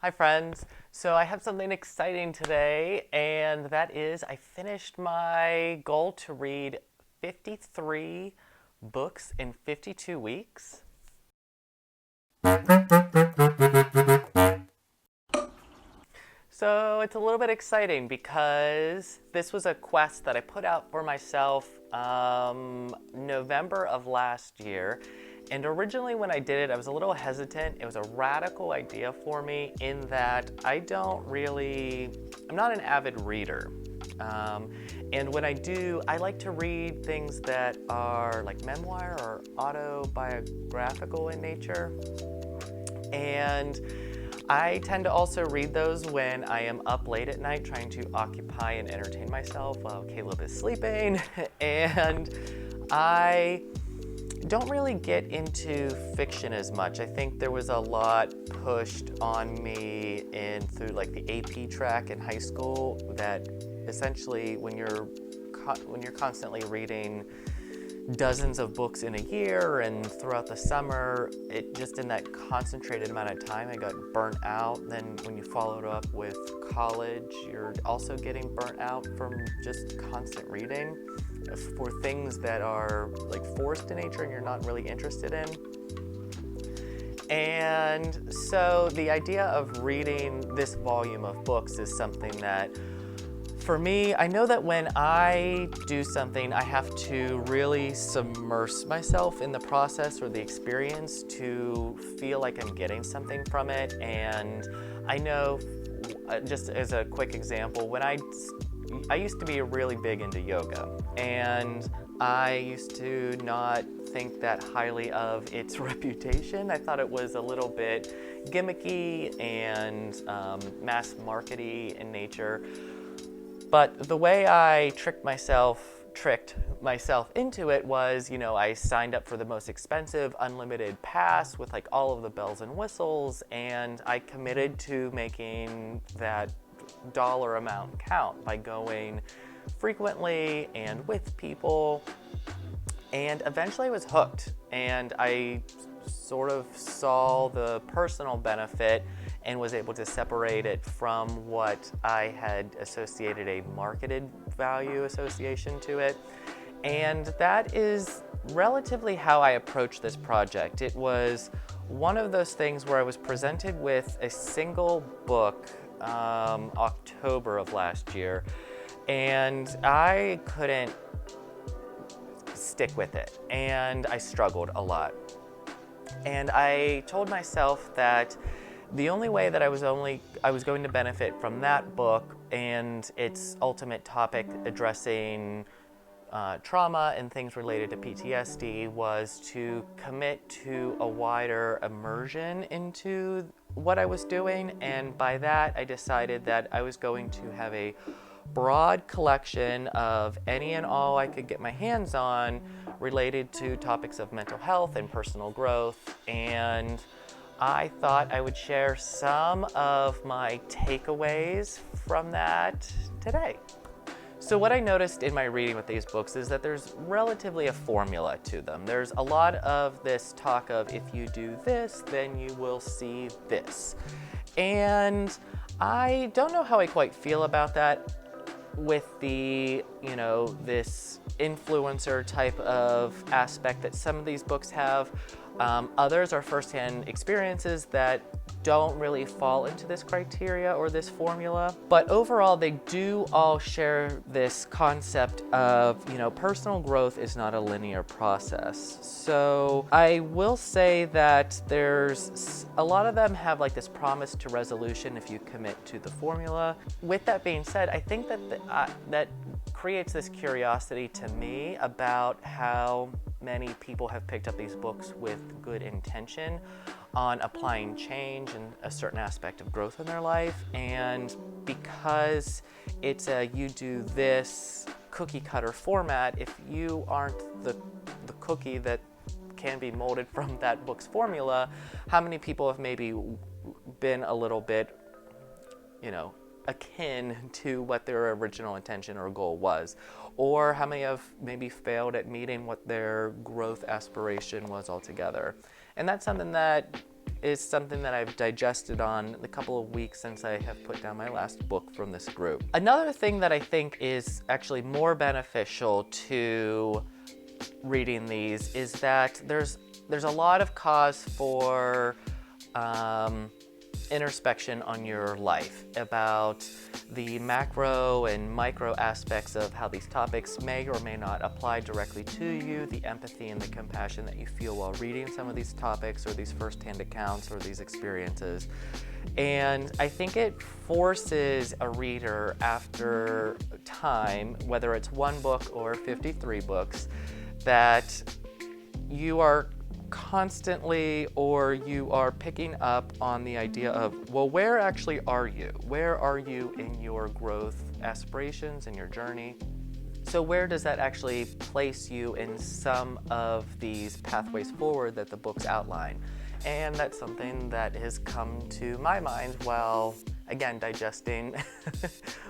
Hi friends. So I have something exciting today, and that is I finished my goal to read 53 books in 52 weeks. So it's a little bit exciting because this was a quest that I put out for myself November of last year. And originally, when I did it, I was a little hesitant. It was a radical idea for me in that I'm not an avid reader. And when I do, I like to read things that are like memoir or autobiographical in nature. And I tend to also read those when I am up late at night trying to occupy and entertain myself while Caleb is sleeping. And I don't really get into fiction as much. I think there was a lot pushed on me through like the AP track in high school that essentially when you're constantly reading dozens of books in a year and throughout the summer, it just in that concentrated amount of time, I got burnt out. Then when you follow it up with college, you're also getting burnt out from just constant reading for things that are like forced in nature and you're not really interested in. And so the idea of reading this volume of books is something that for me, I know that when I do something, I have to really submerge myself in the process or the experience to feel like I'm getting something from it. And I know, just as a quick example, when I used to be really big into yoga, and I used to not think that highly of its reputation. I thought it was a little bit gimmicky and mass markety in nature. But the way I tricked myself into it was, I signed up for the most expensive unlimited pass with like all of the bells and whistles, and I committed to making that dollar amount count by going frequently and with people. And eventually I was hooked, and I sort of saw the personal benefit and was able to separate it from what I had associated a marketed value association to it. And that is relatively how I approached this project. It was one of those things where I was presented with a single book October of last year, and I couldn't stick with it, and I struggled a lot. And I told myself that the only way that I was going to benefit from that book and its ultimate topic addressing trauma and things related to PTSD was to commit to a wider immersion into what I was doing. And by that, I decided that I was going to have a broad collection of any and all I could get my hands on related to topics of mental health and personal growth. And I thought I would share some of my takeaways from that today. So what I noticed in my reading with these books is that there's relatively a formula to them. There's a lot of this talk of if you do this, then you will see this. And I don't know how I quite feel about that with the, this influencer type of aspect that some of these books have. Others are firsthand experiences that don't really fall into this criteria or this formula. But overall, they do all share this concept of, personal growth is not a linear process. So I will say that there's a lot of them have like this promise to resolution if you commit to the formula. With that being said, I think that that creates this curiosity to me about how many people have picked up these books with good intention on applying change and a certain aspect of growth in their life. And because it's a you do this cookie cutter format, if you aren't the cookie that can be molded from that book's formula, how many people have maybe been a little bit, akin to what their original intention or goal was? Or how many have maybe failed at meeting what their growth aspiration was altogether? And that's something that is something that I've digested on the couple of weeks since I have put down my last book from this group. Another thing that I think is actually more beneficial to reading these is that there's a lot of cause for introspection on your life about the macro and micro aspects of how these topics may or may not apply directly to you, the empathy and the compassion that you feel while reading some of these topics or these firsthand accounts or these experiences. And I think it forces a reader after time, whether it's one book or 53 books, that you are constantly or you are picking up on the idea of, well, where actually are you? Where are you in your growth aspirations and your journey? So where does that actually place you in some of these pathways forward that the books outline? And that's something that has come to my mind while, again, digesting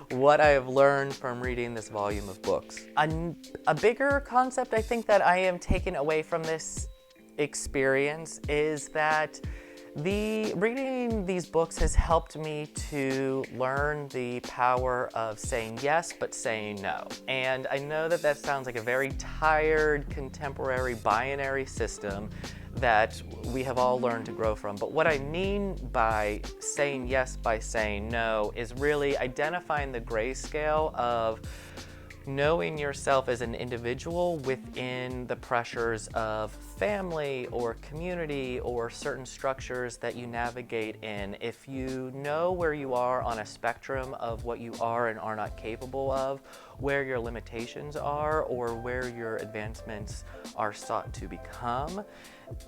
what I have learned from reading this volume of books. A bigger concept I think that I am taking away from this experience is that reading these books has helped me to learn the power of saying yes but saying no. And I know that that sounds like a very tired contemporary binary system that we have all learned to grow from. But what I mean by saying yes by saying no is really identifying the grayscale of knowing yourself as an individual within the pressures of family or community or certain structures that you navigate in. If you know where you are on a spectrum of what you are and are not capable of, where your limitations are, or where your advancements are sought to become,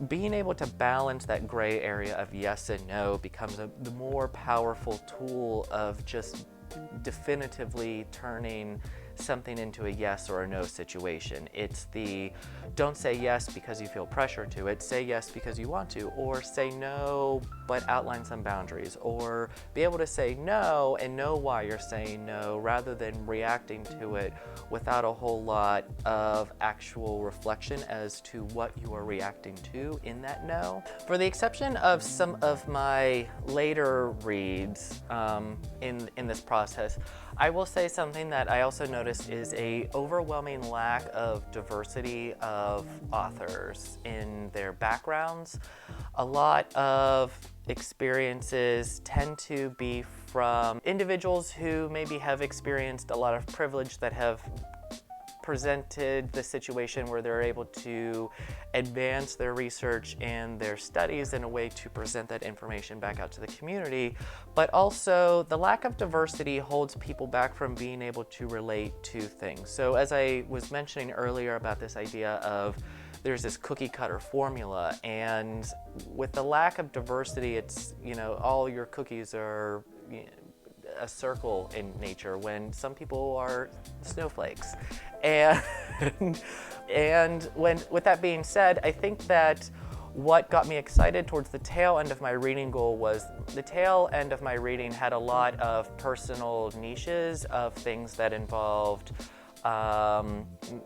being able to balance that gray area of yes and no becomes the more powerful tool of just definitively turning something into a yes or a no situation. It's the don't say yes because you feel pressure to it, say yes because you want to, or say no but outline some boundaries, or be able to say no and know why you're saying no rather than reacting to it without a whole lot of actual reflection as to what you are reacting to in that no. For the exception of some of my later reads in this process, I will say something that I also noticed is a overwhelming lack of diversity of authors in their backgrounds. A lot of experiences tend to be from individuals who maybe have experienced a lot of privilege that have presented the situation where they're able to advance their research and their studies in a way to present that information back out to the community. But also the lack of diversity holds people back from being able to relate to things. So as I was mentioning earlier about this idea of there's this cookie cutter formula, and with the lack of diversity, it's, you know, all your cookies are, you know, a circle in nature when some people are snowflakes. And with that being said, I think that what got me excited towards the tail end of my reading goal was the tail end of my reading had a lot of personal niches of things that involved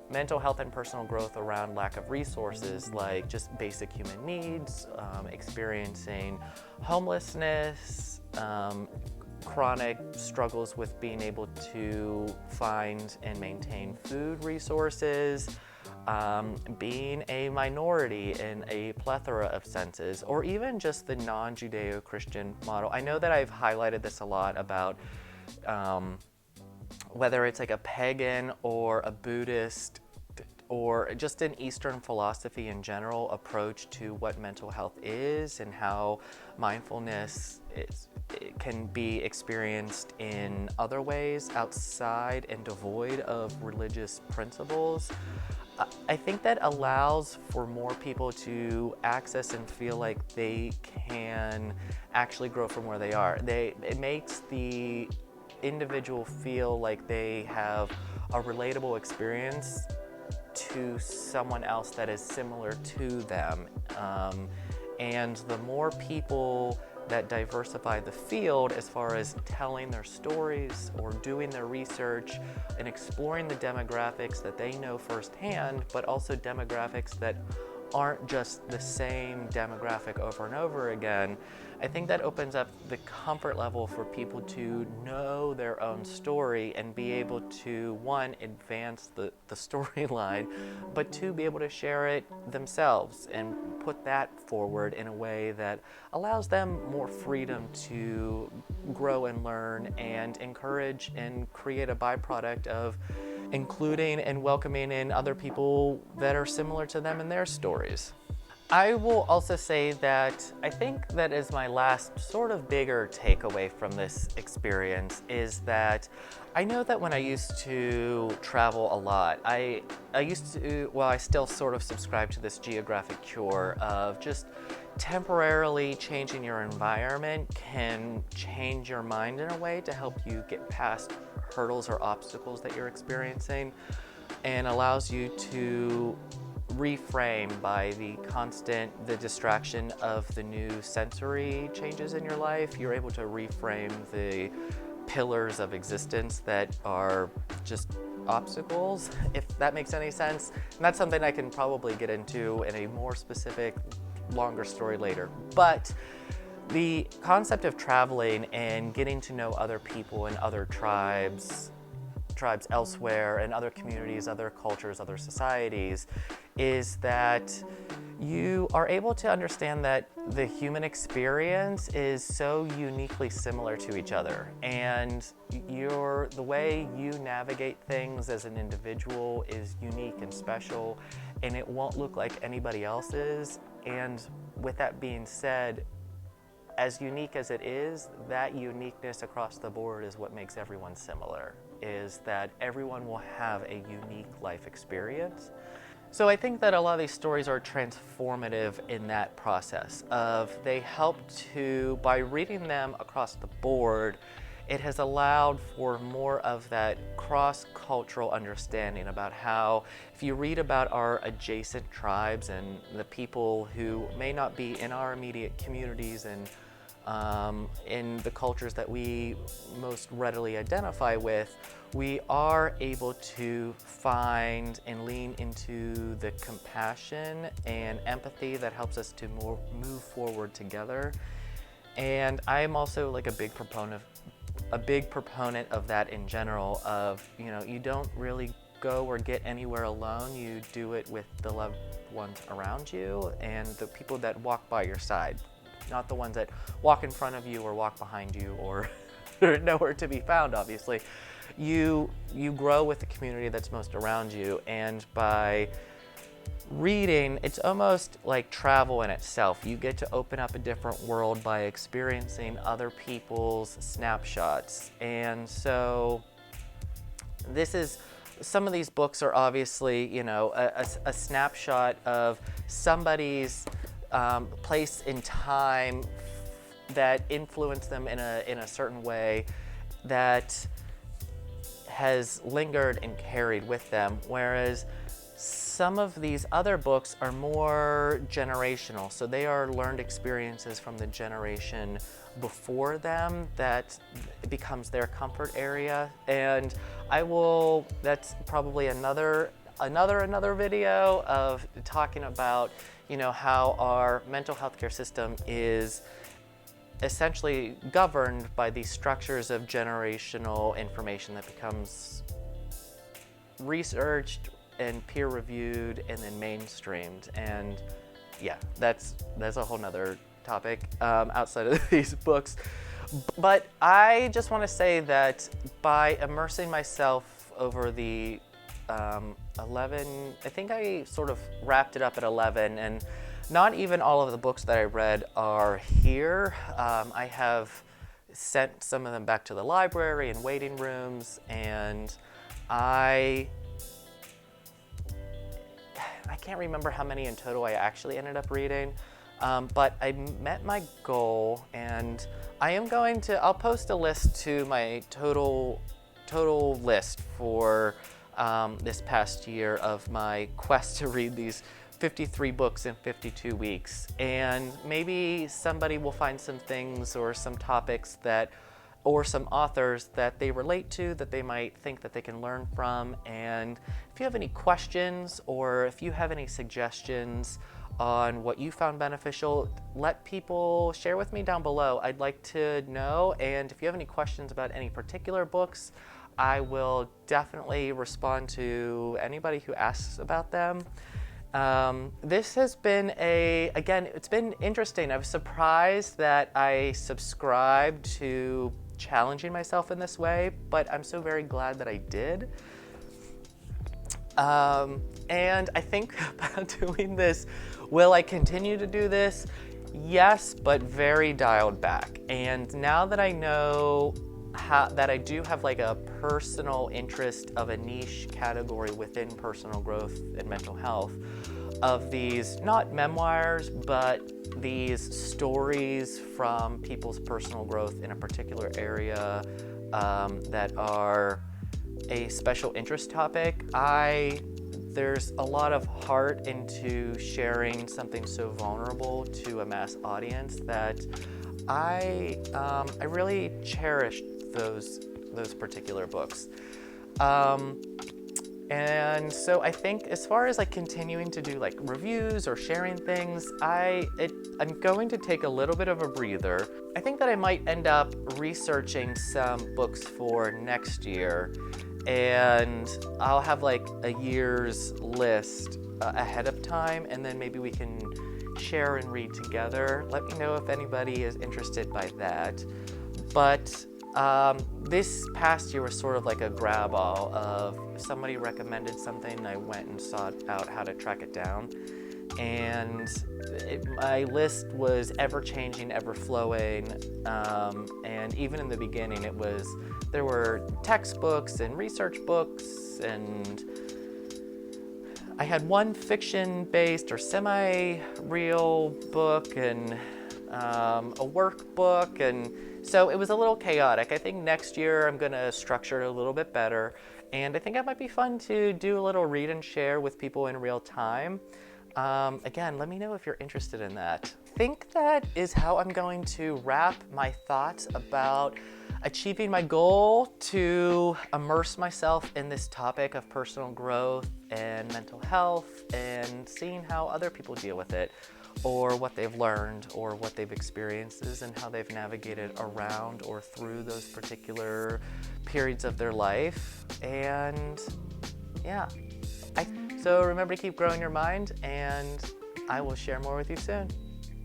mental health and personal growth around lack of resources, like just basic human needs, experiencing homelessness, chronic struggles with being able to find and maintain food resources, being a minority in a plethora of senses, or even just the non-Judeo-Christian model. I know that I've highlighted this a lot about whether it's like a pagan or a Buddhist or just an Eastern philosophy in general approach to what mental health is and how mindfulness it can be experienced in other ways outside and devoid of religious principles. I think that allows for more people to access and feel like they can actually grow from where they are. It makes the individual feel like they have a relatable experience to someone else that is similar to them. And the more people that diversify the field as far as telling their stories or doing their research and exploring the demographics that they know firsthand, but also demographics that aren't just the same demographic over and over again, I think that opens up the comfort level for people to know their own story and be able to, one, advance the storyline, but two, be able to share it themselves and put that forward in a way that allows them more freedom to grow and learn and encourage and create a byproduct of including and welcoming in other people that are similar to them in their stories. I will also say that I think that is my last sort of bigger takeaway from this experience is that I know that when I used to travel a lot, I used to, well, I still sort of subscribe to this geographic cure of just temporarily changing your environment can change your mind in a way to help you get past hurdles or obstacles that you're experiencing, and allows you to reframe by the distraction of the new sensory changes in your life. You're able to reframe the pillars of existence that are just obstacles, if that makes any sense. And that's something I can probably get into in a more specific, longer story later. But the concept of traveling and getting to know other people and other tribes elsewhere and other communities, other cultures, other societies, is that you are able to understand that the human experience is so uniquely similar to each other, and the way you navigate things as an individual is unique and special, and it won't look like anybody else's. And with that being said, as unique as it is, that uniqueness across the board is what makes everyone similar, is that everyone will have a unique life experience. So I think that a lot of these stories are transformative in that process of they help to, by reading them across the board, it has allowed for more of that cross-cultural understanding about how, if you read about our adjacent tribes and the people who may not be in our immediate communities and in the cultures that we most readily identify with, we are able to find and lean into the compassion and empathy that helps us to move forward together. And I am also like a big proponent of that in general, of, you don't really go or get anywhere alone. You do it with the loved ones around you and the people that walk by your side, not the ones that walk in front of you or walk behind you or nowhere to be found, obviously. You grow with the community that's most around you, and by reading, it's almost like travel in itself. You get to open up a different world by experiencing other people's snapshots. And so some of these books are obviously, a snapshot of somebody's place in time that influenced them in a certain way that has lingered and carried with them, whereas some of these other books are more generational. So they are learned experiences from the generation before them that becomes their comfort area. And that's probably another video of talking about, how our mental health care system is essentially governed by these structures of generational information that becomes researched and peer-reviewed and then mainstreamed. And yeah, that's a whole nother topic outside of these books. But I just want to say that by immersing myself over the 11, I think I sort of wrapped it up at 11, and not even all of the books that I read are here. I have sent some of them back to the library and waiting rooms, and I can't remember how many in total I actually ended up reading, but I met my goal, and I'll post a list to my total list for this past year of my quest to read these 53 books in 52 weeks. And maybe somebody will find some things or some topics or some authors that they relate to, that they might think that they can learn from. And if you have any questions or if you have any suggestions on what you found beneficial. Let people share with me down below. I'd like to know, and if you have any questions about any particular books, I will definitely respond to anybody who asks about them. This has been again, it's been interesting. I was surprised that I subscribed to challenging myself in this way, but I'm so very glad that I did. And I think about doing this, will I continue to do this? Yes, but very dialed back. And now that I know that I do have like a personal interest of a niche category within personal growth and mental health, of these, not memoirs, but these stories from people's personal growth in a particular area that are a special interest topic, there's a lot of heart into sharing something so vulnerable to a mass audience that I really cherished those particular books. And so I think as far as like continuing to do like reviews or sharing things, I'm going to take a little bit of a breather. I think that I might end up researching some books for next year, and I'll have like a year's list ahead of time, and then maybe we can share and read together. Let me know if anybody is interested by that. But this past year was sort of like a grab-all of somebody recommended something, and I went and sought out how to track it down. And my list was ever-changing, ever-flowing, and even in the beginning there were textbooks and research books, and I had one fiction-based or semi-real book and a workbook, and so it was a little chaotic. I think next year I'm gonna structure it a little bit better, and I think it might be fun to do a little read and share with people in real time. Again, let me know if you're interested in that. I think that is how I'm going to wrap my thoughts about achieving my goal to immerse myself in this topic of personal growth and mental health, and seeing how other people deal with it, or what they've learned, or what they've experienced, and how they've navigated around or through those particular periods of their life. And yeah, so remember to keep growing your mind, and I will share more with you soon.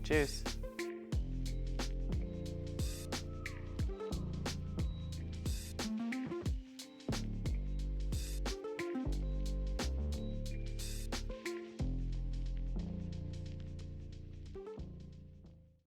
Tschüss.